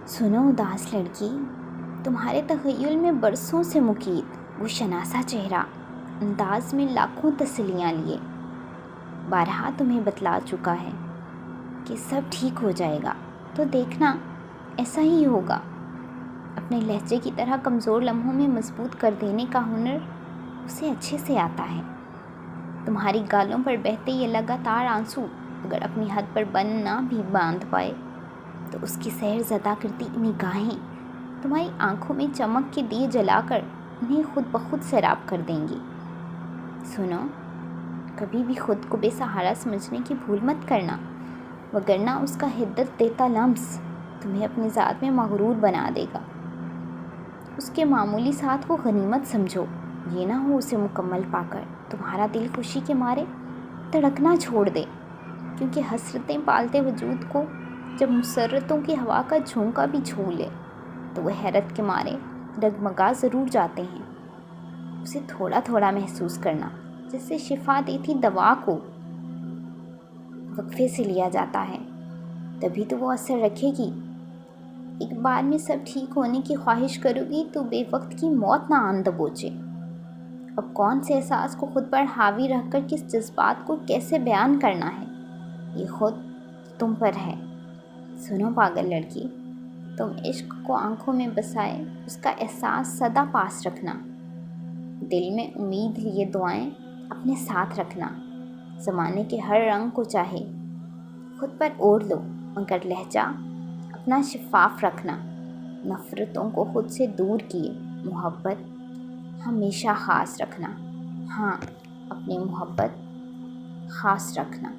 سنو اداس لڑکی، تمہارے تخیل میں برسوں سے مقید وہ شناسا چہرہ انداز میں لاکھوں تسلیاں لیے بارہا تمہیں بتلا چکا ہے کہ سب ٹھیک ہو جائے گا، تو دیکھنا ایسا ہی ہوگا۔ اپنے لہجے کی طرح کمزور لمحوں میں مضبوط کر دینے کا ہنر اسے اچھے سے آتا ہے۔ تمہاری گالوں پر بہتے یہ لگاتار آنسو اگر اپنی حد پر بند نہ بھی باندھ پائے تو اس کی سحر زدہ کرتی نگاہیں تمہاری آنکھوں میں چمک کے دیے جلا کر انہیں خود بخود سیراب کر دیں گی۔ سنو، کبھی بھی خود کو بے سہارا سمجھنے کی بھول مت کرنا، وگرنہ اس کا حدت دیتا لمس تمہیں اپنی ذات میں مغرور بنا دے گا۔ اس کے معمولی ساتھ کو غنیمت سمجھو، یہ نہ ہو اسے مکمل پا کر تمہارا دل خوشی کے مارے دھڑکنا چھوڑ دے، کیونکہ حسرتیں پالتے وجود کو جب مسرتوں کی ہوا کا جھونکا بھی چھو لے تو وہ حیرت کے مارے ڈگمگا ضرور جاتے ہیں۔ اسے تھوڑا تھوڑا محسوس کرنا، جس سے شفا دیتی دوا کو وقفے سے لیا جاتا ہے، تبھی تو وہ اثر رکھے گی۔ ایک بار میں سب ٹھیک ہونے کی خواہش کرو گی تو بے وقت کی موت نہ آن دبوچے۔ اب کون سے احساس کو خود پر حاوی رکھ کر کس جذبات کو کیسے بیان کرنا ہے، یہ خود تم پر ہے۔ سنو پاگل لڑکی، تم عشق کو آنکھوں میں بسائے اس کا احساس سدا پاس رکھنا، دل میں امید لیے دعائیں اپنے ساتھ رکھنا۔ زمانے کے ہر رنگ کو چاہے خود پر اوڑھ لو، مگر لہجہ اپنا شفاف رکھنا۔ نفرتوں کو خود سے دور کیے محبت ہمیشہ خاص رکھنا۔ ہاں، اپنی محبت خاص رکھنا۔